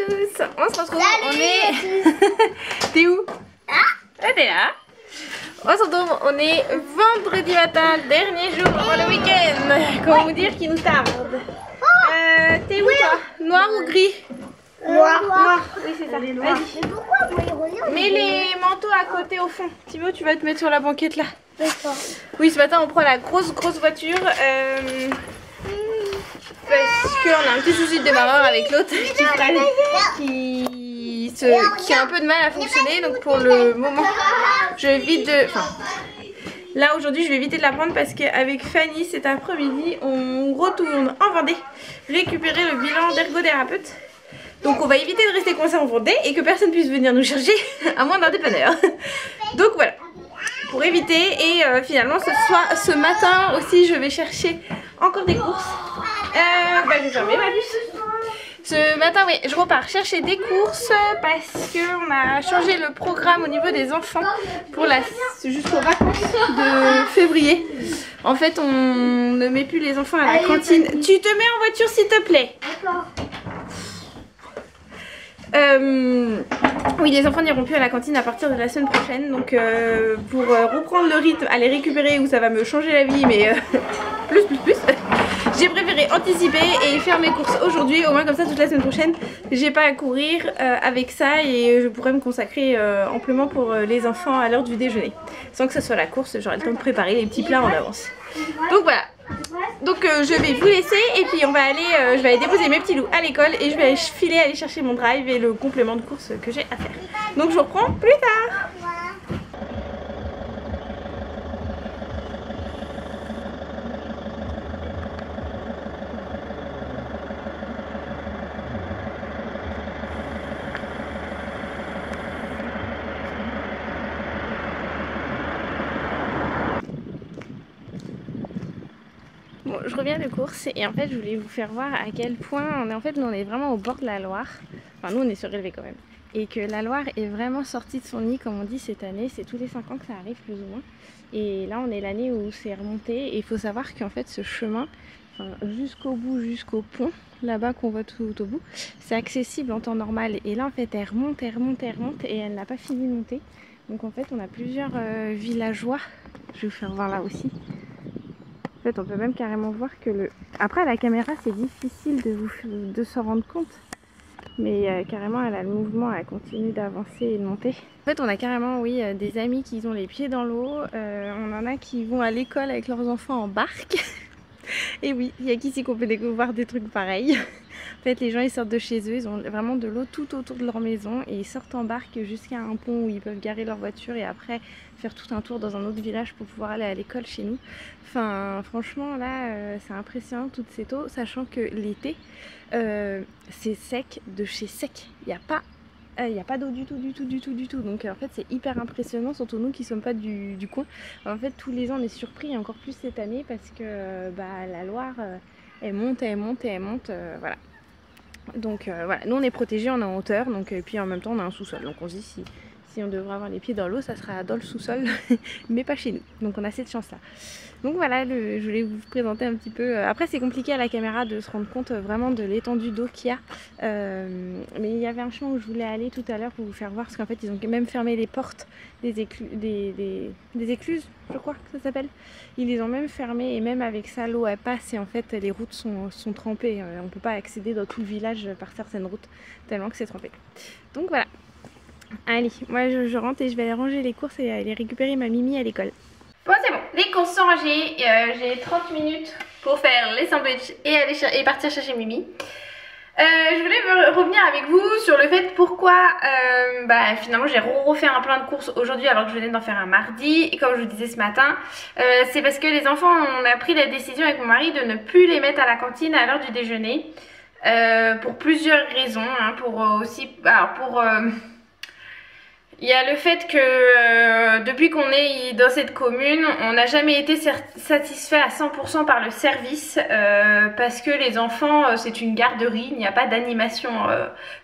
tous, on se retrouve, on est... T'es où? Ah, t'es là. On se retrouve, on est vendredi matin, dernier jour avant le week-end. Comment vous dire qu'il nous tarde. T'es où toi? Noir ou gris? Noir. Oui c'est ça, Mais pourquoi mets les manteaux à côté au fond. Thibaut, tu vas te mettre sur la banquette là. D'accord. Oui, ce matin on prend la grosse voiture parce qu'on a un petit souci de démarreur avec l'autre qui a un peu de mal à fonctionner. Donc pour le moment je vais vite là aujourd'hui je vais éviter de la prendre parce qu'avec Fanny cet après-midi on retourne en Vendée récupérer le bilan d'ergothérapeute. Donc on va éviter de rester coincé en Vendée et que personne puisse venir nous chercher à moins d'un dépanneur. Donc voilà, pour éviter. Et finalement ce matin aussi je vais chercher encore des courses. Je vais fermer ma puce. Ce matin oui je repars chercher des courses parce qu'on a changé le programme au niveau des enfants pour jusqu'aux vacances de février. En fait on ne met plus les enfants à la cantine. Tu te mets en voiture s'il te plaît. D'accord. Oui, les enfants n'iront plus à la cantine à partir de la semaine prochaine. Donc pour reprendre le rythme, aller récupérer où ça va me changer la vie, mais plus j'ai préféré anticiper et faire mes courses aujourd'hui. Au moins comme ça toute la semaine prochaine j'ai pas à courir avec ça et je pourrais me consacrer amplement pour les enfants à l'heure du déjeuner. Sans que ce soit la course, j'aurai le temps de préparer les petits plats en avance. Donc voilà. Donc je vais vous laisser et puis on va aller, je vais aller déposer mes petits loups à l'école et je vais aller chercher mon drive et le complément de course que j'ai à faire. Donc je vous reprends plus tard. Bon, je reviens de course et en fait je voulais vous faire voir à quel point nous on est vraiment au bord de la Loire. Enfin nous on est surélevé quand même. Et que la Loire est vraiment sortie de son nid comme on dit cette année. C'est tous les 5 ans que ça arrive plus ou moins. Et là on est l'année où c'est remonté. Et il faut savoir qu'en fait ce chemin, jusqu'au bout, jusqu'au pont, là-bas qu'on voit tout au bout, c'est accessible en temps normal. Et là en fait elle remonte et elle n'a pas fini de monter. Donc en fait on a plusieurs villageois. Je vais vous faire voir là aussi. En fait, on peut même carrément voir que Après, à la caméra, c'est difficile de se rendre compte. Mais carrément, elle a le mouvement, elle continue d'avancer et de monter. En fait, on a carrément, oui, des amis qui ont les pieds dans l'eau. On en a qui vont à l'école avec leurs enfants en barque. Et oui, il y a qu'ici qu'on peut découvrir des trucs pareils. En fait, les gens, ils sortent de chez eux, ils ont vraiment de l'eau tout autour de leur maison. Et ils sortent en barque jusqu'à un pont où ils peuvent garer leur voiture et après faire tout un tour dans un autre village pour pouvoir aller à l'école chez nous. Enfin, franchement, là, c'est impressionnant toute cette eau, sachant que l'été, c'est sec de chez sec. Il n'y a pas d'eau du tout. Donc en fait c'est hyper impressionnant, surtout nous qui ne sommes pas du coin. En fait tous les ans on est surpris, et encore plus cette année parce que la Loire elle monte, voilà. Donc voilà, nous on est protégés, on est en hauteur, donc, et puis en même temps on a un sous-sol. Donc on se dit si on devrait avoir les pieds dans l'eau, ça sera dans le sous-sol, mais pas chez nous. Donc on a cette chance là. Donc voilà, je voulais vous présenter un petit peu. Après c'est compliqué à la caméra de se rendre compte vraiment de l'étendue d'eau qu'il y a. Mais il y avait un chemin où je voulais aller tout à l'heure pour vous faire voir, parce qu'en fait ils ont même fermé les portes des écluses, je crois que ça s'appelle. Ils les ont même fermées et même avec ça l'eau elle passe et en fait les routes sont trempées. On ne peut pas accéder dans tout le village par certaines routes tellement que c'est trempé. Donc voilà. Allez, moi je rentre et je vais aller ranger les courses et aller récupérer ma Mimi à l'école. Bon c'est bon, les courses sont rangées, j'ai 30 minutes pour faire les sandwichs et partir chercher Mimi. Je voulais revenir avec vous sur le fait pourquoi finalement j'ai refait un plein de courses aujourd'hui alors que je venais d'en faire un mardi. Et comme je vous disais ce matin, c'est parce que les enfants, on a pris la décision avec mon mari de ne plus les mettre à la cantine à l'heure du déjeuner. Pour plusieurs raisons, hein, il y a le fait que depuis qu'on est dans cette commune, on n'a jamais été satisfait à 100% par le service parce que les enfants, c'est une garderie, il n'y a pas d'animation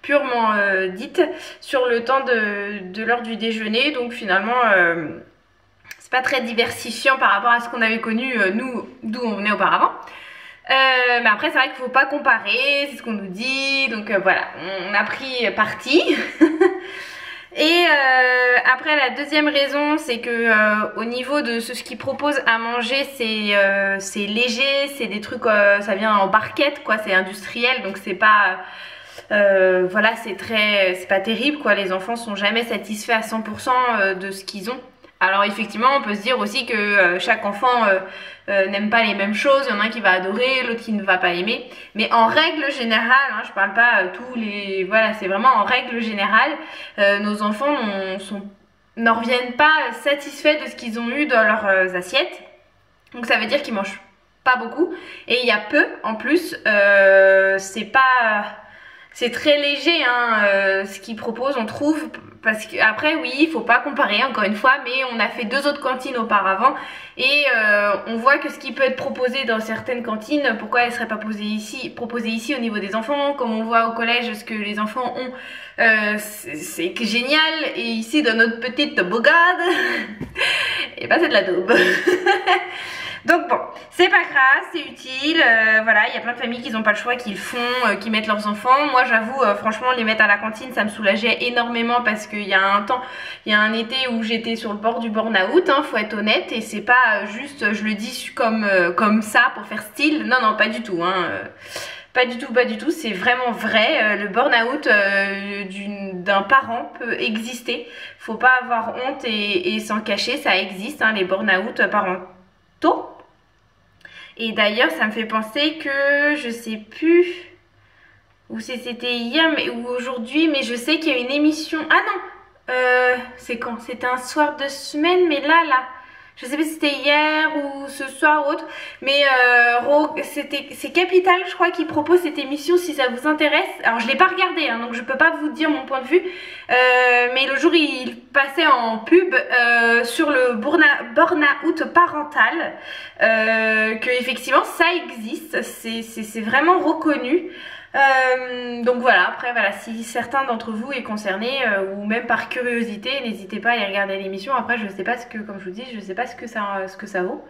purement dite sur le temps de l'heure du déjeuner. Donc finalement, c'est pas très diversifiant par rapport à ce qu'on avait connu nous, d'où on venait auparavant. Mais après c'est vrai qu'il faut pas comparer, c'est ce qu'on nous dit, donc voilà, on a pris parti. Et après la deuxième raison c'est que au niveau de ce qu'ils proposent à manger c'est léger, c'est des trucs, ça vient en barquette quoi, c'est industriel donc c'est pas... voilà, c'est pas terrible quoi, les enfants sont jamais satisfaits à 100% de ce qu'ils ont. Alors effectivement on peut se dire aussi que chaque enfant n'aime pas les mêmes choses, il y en a un qui va adorer, l'autre qui ne va pas aimer, mais en règle générale, hein, je parle pas tous les... voilà, c'est vraiment en règle générale, nos enfants n'en reviennent pas satisfaits de ce qu'ils ont eu dans leurs assiettes, donc ça veut dire qu'ils mangent pas beaucoup, et il y a peu en plus, c'est très léger hein, ce qu'ils proposent, on trouve, parce qu'après oui, il faut pas comparer encore une fois, mais on a fait 2 autres cantines auparavant et on voit que ce qui peut être proposé dans certaines cantines, pourquoi elle serait pas proposé ici au niveau des enfants, comme on voit au collège ce que les enfants ont, c'est génial, et ici dans notre petite bourgade, et ben c'est de la daube. Donc bon, c'est pas grave, c'est utile, voilà, il y a plein de familles qui n'ont pas le choix, qui le font, qui mettent leurs enfants. Moi j'avoue, franchement, les mettre à la cantine, ça me soulageait énormément parce qu'il y a un été où j'étais sur le bord du burn-out, hein, faut être honnête, et c'est pas juste, je le dis comme ça pour faire style, non, non, pas du tout, hein. Pas du tout, c'est vraiment vrai, le burn-out d'un parent peut exister, faut pas avoir honte et s'en cacher, ça existe, hein, les burn-out parentaux. Et d'ailleurs ça me fait penser que je sais plus où c'était hier ou aujourd'hui, mais je sais qu'il y a une émission, ah non, c'est quand, c'était un soir de semaine, mais là je sais pas si c'était hier ou ce soir ou autre, mais c'est Capital je crois qui propose cette émission, si ça vous intéresse. Alors je l'ai pas regardé hein, donc je peux pas vous dire mon point de vue, mais le jour il passait en pub sur le burn-out parental, que effectivement ça existe, c'est vraiment reconnu. Donc voilà, après voilà, si certains d'entre vous est concerné ou même par curiosité, n'hésitez pas à aller regarder l'émission. Après je sais pas ce que, comme je vous dis, je sais pas ce que ça vaut.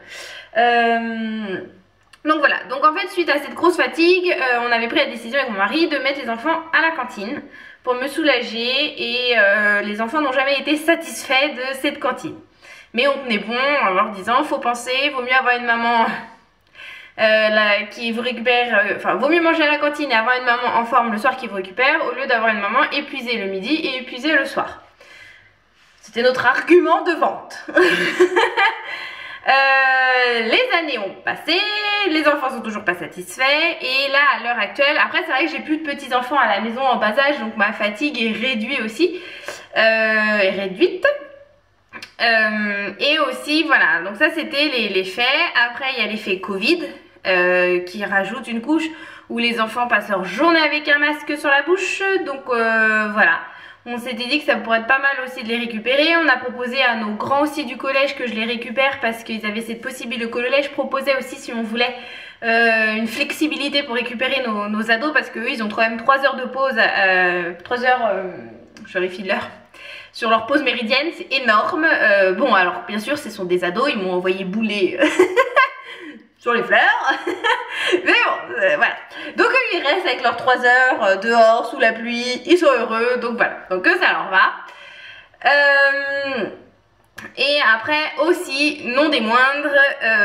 Donc voilà, donc en fait suite à cette grosse fatigue, on avait pris la décision avec mon mari de mettre les enfants à la cantine pour me soulager, et les enfants n'ont jamais été satisfaits de cette cantine. Mais on tenait bon en leur disant, faut penser, vaut mieux avoir une maman qui vous récupère, enfin vaut mieux manger à la cantine et avoir une maman en forme le soir qui vous récupère, au lieu d'avoir une maman épuisée le midi et épuisée le soir. C'était notre argument de vente. Les années ont passé, les enfants sont toujours pas satisfaits, et là à l'heure actuelle, après c'est vrai que j'ai plus de petits enfants à la maison en bas âge, donc ma fatigue est réduite aussi, et aussi voilà, donc ça c'était les faits. Après il y a l'effet Covid qui rajoute une couche où les enfants passent leur journée avec un masque sur la bouche, donc voilà. On s'était dit que ça pourrait être pas mal aussi de les récupérer. On a proposé à nos grands aussi du collège que je les récupère parce qu'ils avaient cette possibilité. Le collège proposait aussi, si on voulait, une flexibilité pour récupérer nos ados, parce qu'eux ils ont quand même 3 heures de pause, 3 heures, je vérifie l'heure, sur leur pause méridienne, c'est énorme. Bon alors bien sûr ce sont des ados, ils m'ont envoyé bouler sur les fleurs. Mais bon, voilà. Donc eux ils restent avec leurs 3 heures dehors sous la pluie, ils sont heureux, donc voilà. Donc ça leur va. Et après aussi, non des moindres,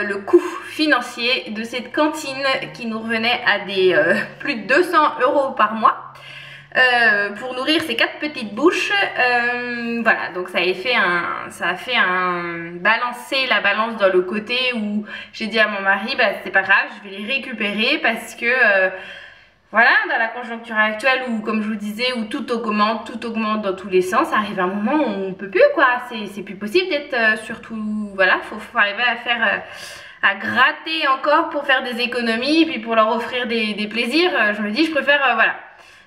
le coût financier de cette cantine qui nous revenait à des plus de 200 € par mois. Pour nourrir ces 4 petites bouches, voilà, donc ça a fait balancer la balance dans le côté où j'ai dit à mon mari, bah c'est pas grave, je vais les récupérer parce que voilà, dans la conjoncture actuelle où, comme je vous disais, où tout augmente dans tous les sens, arrive un moment où on peut plus quoi, c'est plus possible d'être surtout, voilà, faut arriver à faire à gratter encore pour faire des économies, puis pour leur offrir des plaisirs. Je me dis, je préfère voilà,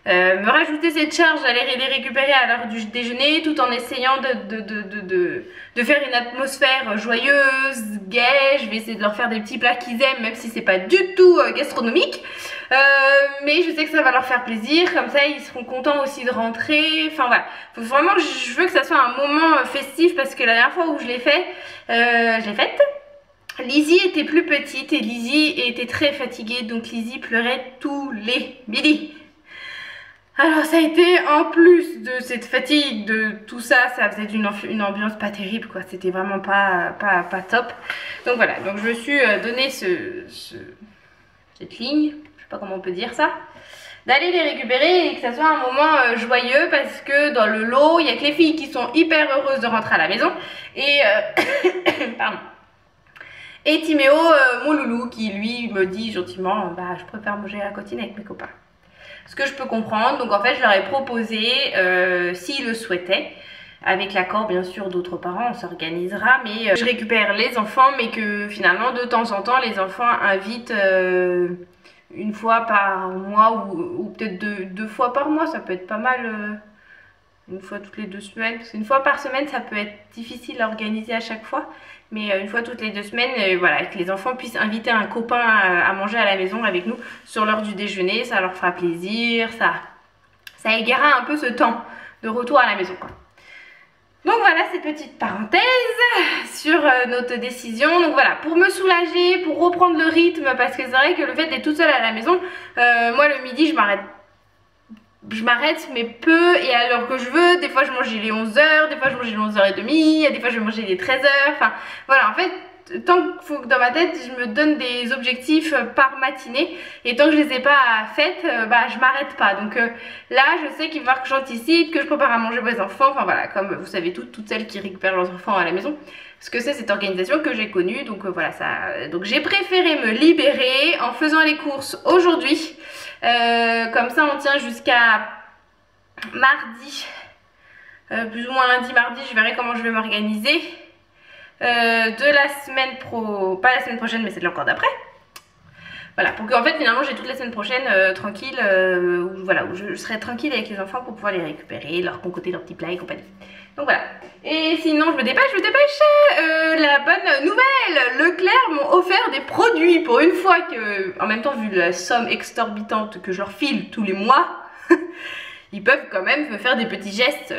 me rajouter cette charge, aller les récupérer à l'heure du déjeuner, tout en essayant de faire une atmosphère joyeuse, gaie. Je vais essayer de leur faire des petits plats qu'ils aiment, même si c'est pas du tout gastronomique, mais je sais que ça va leur faire plaisir, comme ça ils seront contents aussi de rentrer. Enfin voilà, faut vraiment, je veux que ça soit un moment festif, parce que la dernière fois où je l'ai fait, Lizzie était plus petite et Lizzie était très fatiguée, donc Lizzie pleurait tous les midis. Alors ça a été, en plus de cette fatigue, de tout ça, ça faisait une ambiance pas terrible quoi, c'était vraiment pas top. Donc voilà, donc je me suis donné cette ligne, je sais pas comment on peut dire ça, d'aller les récupérer et que ça soit un moment joyeux parce que dans le lot, il y a que les filles qui sont hyper heureuses de rentrer à la maison et pardon. Et Timéo, mon loulou, qui lui me dit gentiment, bah je préfère manger à la cantine avec mes copains. Ce que je peux comprendre, donc en fait je leur ai proposé, s'ils le souhaitaient, avec l'accord bien sûr d'autres parents, on s'organisera, mais je récupère les enfants, mais que finalement de temps en temps les enfants invitent une fois par mois ou peut-être deux fois par mois, ça peut être pas mal, une fois toutes les 2 semaines, parce qu'une fois par semaine ça peut être difficile à organiser à chaque fois. Mais une fois toutes les 2 semaines, voilà, que les enfants puissent inviter un copain à manger à la maison avec nous sur l'heure du déjeuner, ça leur fera plaisir, ça égara un peu ce temps de retour à la maison, quoi. Donc voilà cette petite parenthèse sur notre décision. Donc voilà, pour me soulager, pour reprendre le rythme, parce que c'est vrai que le fait d'être toute seule à la maison, moi le midi je m'arrête mais peu et à l'heure que je veux. Des fois je mangeais les 11h, des fois je mangeais les 11h30, des fois je mangeais les 13h, enfin voilà, en fait tant qu'il faut que dans ma tête je me donne des objectifs par matinée et tant que je les ai pas faites, bah je m'arrête pas. Donc là je sais qu'il va falloir que j'anticipe, que je prépare à manger mes enfants, enfin voilà, comme vous savez toutes celles qui récupèrent leurs enfants à la maison, parce que c'est cette organisation que j'ai connue. Donc voilà, donc j'ai préféré me libérer en faisant les courses aujourd'hui. Comme ça on tient jusqu'à mardi, plus ou moins lundi, mardi, je verrai comment je vais m'organiser de la semaine pas la semaine prochaine mais celle encore d'après. Voilà, pour qu'en fait finalement j'ai toute la semaine prochaine tranquille, voilà, où je serai tranquille avec les enfants pour pouvoir les récupérer, leur concocter leurs petits plats et compagnie. Donc voilà. Et sinon je me dépêche, la bonne nouvelle, Leclerc m'ont offert des produits pour une fois que, en même temps vu la somme exorbitante que je leur file tous les mois, ils peuvent quand même me faire des petits gestes,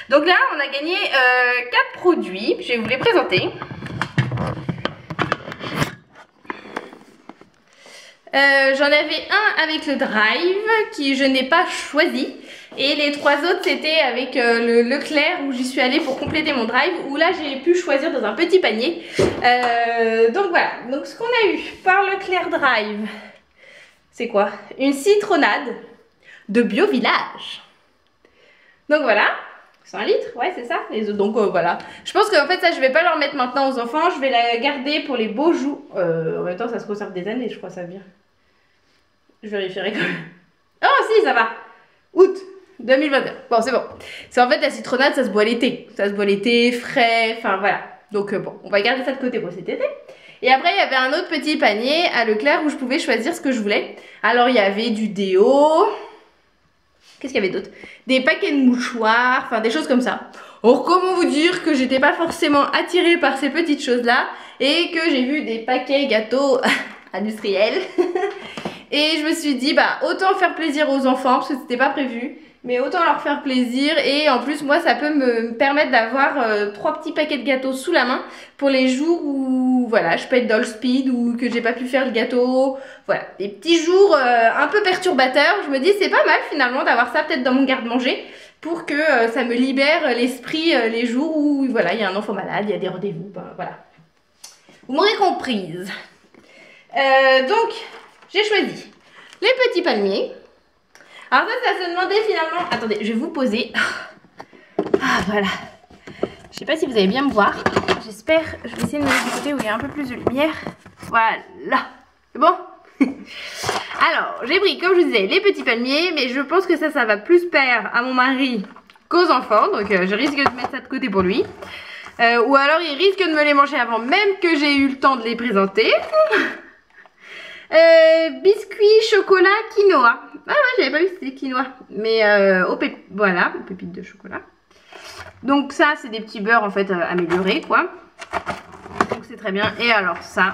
Donc là on a gagné 4 produits, je vais vous les présenter. J'en avais un avec le Drive qui je n'ai pas choisi. Et les 3 autres c'était avec le Leclerc où j'y suis allée pour compléter mon Drive, où là j'ai pu choisir dans un petit panier. Donc voilà, donc ce qu'on a eu par Leclerc Drive, c'est quoi? Une citronnade de Bio Village. Donc voilà, 100 litres, ouais c'est ça. Donc voilà, je pense qu'en fait ça je vais pas leur mettre maintenant aux enfants, je vais la garder pour les beaux jours. En même temps ça se conserve des années, je crois, ça vient. Je vérifierai quand même. Oh si, ça va. Août 2021. Bon, c'est bon. C'est en fait la citronnade, ça se boit l'été. Ça se boit l'été, frais, enfin voilà. Donc bon, on va garder ça de côté pour cet été. Et après, il y avait un autre petit panier à Leclerc où je pouvais choisir ce que je voulais. Alors, il y avait du déo. Qu'est-ce qu'il y avait d'autre? Des paquets de mouchoirs, enfin des choses comme ça. Or, comment vous dire que j'étais pas forcément attirée par ces petites choses-là et que j'ai vu des paquets gâteaux industriels. Et je me suis dit, bah autant faire plaisir aux enfants parce que c'était pas prévu, mais autant leur faire plaisir. Et en plus moi ça peut me permettre d'avoir 3 petits paquets de gâteaux sous la main pour les jours où voilà, je peux être dans le speed ou que j'ai pas pu faire le gâteau. Voilà, des petits jours un peu perturbateurs. Je me dis c'est pas mal finalement d'avoir ça peut-être dans mon garde-manger pour que ça me libère l'esprit les jours où voilà, il y a un enfant malade, il y a des rendez-vous, ben, voilà. Vous m'aurez comprise. Donc j'ai choisi les petits palmiers. Alors ça se demandait finalement... Attendez, je vais vous poser. Ah voilà. Je sais pas si vous allez bien me voir. J'espère. Je vais essayer de me mettre du côté où il y a un peu plus de lumière. Voilà. C'est bon? Alors, j'ai pris, comme je vous disais, les petits palmiers. Mais je pense que ça va plus plaire à mon mari qu'aux enfants. Donc je risque de mettre ça de côté pour lui. Ou alors il risque de me les manger avant même que j'ai eu le temps de les présenter. Biscuits, chocolat, quinoa. Ah ouais, j'avais pas vu que c'était quinoa. Mais voilà, aux pépites de chocolat. Donc ça, c'est des petits beurres en fait améliorés quoi. Donc c'est très bien. Et alors ça,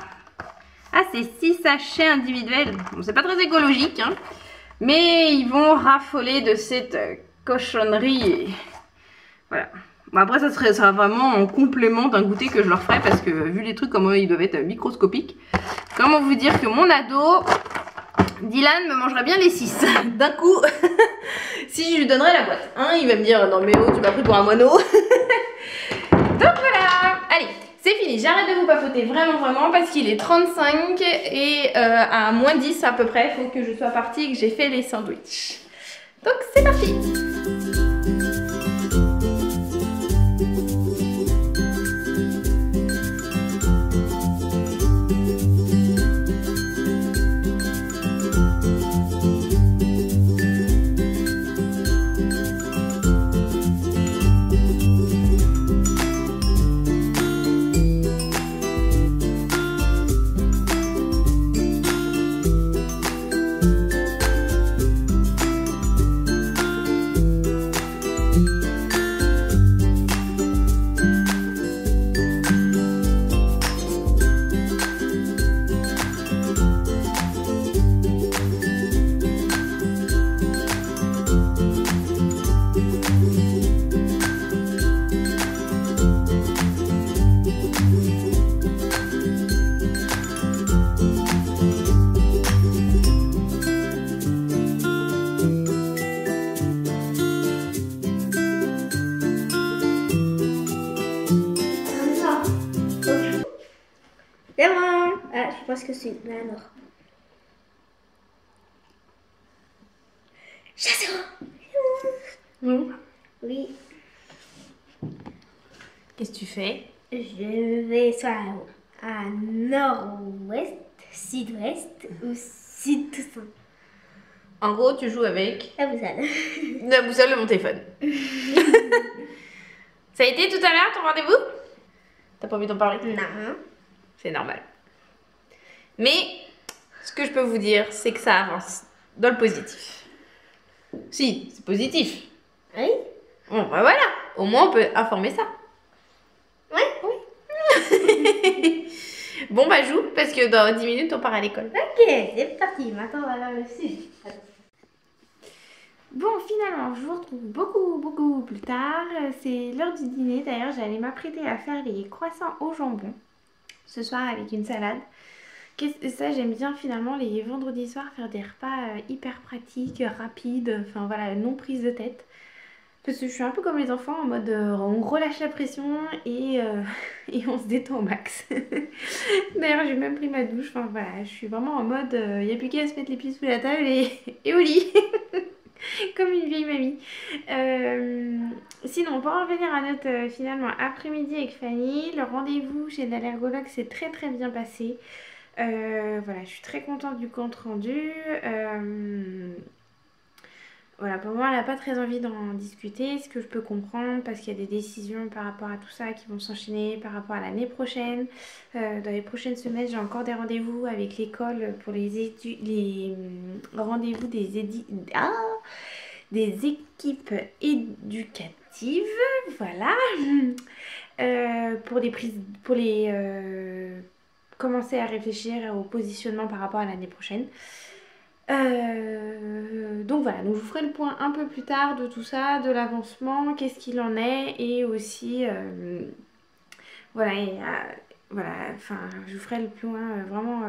ah c'est 6 sachets individuels. Bon, c'est pas très écologique, hein. Mais ils vont raffoler de cette cochonnerie. Et... voilà. Bon, après, ça sera vraiment en complément d'un goûter que je leur ferai parce que vu les trucs, comment ils doivent être microscopiques. Comment vous dire que mon ado, Dylan, me mangerait bien les 6 d'un coup si je lui donnerais la boîte. Hein, il va me dire non mais oh, tu m'as pris pour un moineau. Donc voilà, allez, c'est fini. J'arrête de vous papoter vraiment parce qu'il est 35 et à moins 10 à peu près, il faut que je sois partie et que j'ai fait les sandwichs. Donc c'est parti. Je pense que c'est une alors. Chasseur. Oui. Qu'est-ce que tu fais? Je vais soit à nord-ouest, sud-ouest ou sud tout ça. En gros, tu joues avec La boussole. la boussole de mon téléphone. Ça a été tout à l'heure ton rendez-vous? T'as pas envie d'en parler? Non. C'est normal. Mais ce que je peux vous dire, c'est que ça avance dans le positif. Si, c'est positif. Oui. Bon, bah voilà. Au moins, on peut informer ça. Oui. Bon, bah joue, parce que dans 10 minutes, on part à l'école. Ok, c'est parti. Maintenant, on va vers le sud. Bon, finalement, je vous retrouve beaucoup plus tard. C'est l'heure du dîner. D'ailleurs, j'allais m'apprêter à faire les croissants au jambon ce soir avec une salade. Ça, j'aime bien finalement les vendredis soirs faire des repas hyper pratiques, rapides, enfin voilà, non prise de tête. Parce que je suis un peu comme les enfants en mode on relâche la pression et on se détend au max. D'ailleurs, j'ai même pris ma douche. Enfin voilà, je suis vraiment en mode il n'y a plus qu'à se mettre les pieds sous la table et au lit. Comme une vieille mamie. Sinon, pour en revenir à notre finalement après-midi avec Fanny, le rendez-vous chez l'allergologue s'est très bien passé. Voilà, je suis très contente du compte rendu. Voilà, pour moi, elle n'a pas très envie d'en discuter, ce que je peux comprendre, parce qu'il y a des décisions par rapport à tout ça qui vont s'enchaîner par rapport à l'année prochaine. Dans les prochaines semaines, j'ai encore des rendez-vous avec l'école pour les rendez-vous des équipes éducatives. Voilà. Commencer à réfléchir au positionnement par rapport à l'année prochaine. Donc voilà, donc je vous ferai le point un peu plus tard de tout ça, de l'avancement, qu'est-ce qu'il en est, et aussi voilà, voilà, enfin je vous ferai le point vraiment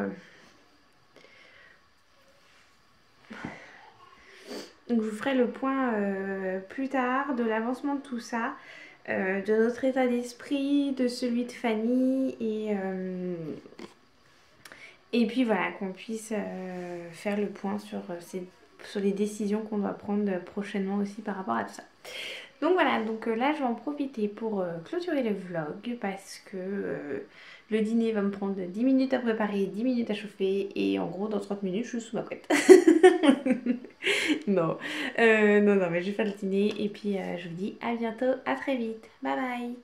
donc je vous ferai le point plus tard de l'avancement de tout ça, de notre état d'esprit, de celui de Fanny, et puis voilà, qu'on puisse faire le point sur les décisions qu'on doit prendre prochainement aussi par rapport à tout ça. Donc voilà, donc là je vais en profiter pour clôturer le vlog parce que le dîner va me prendre 10 minutes à préparer, 10 minutes à chauffer et en gros dans 30 minutes je suis sous ma couette. Non, mais je vais faire le dîner et puis je vous dis à bientôt, à très vite, bye bye.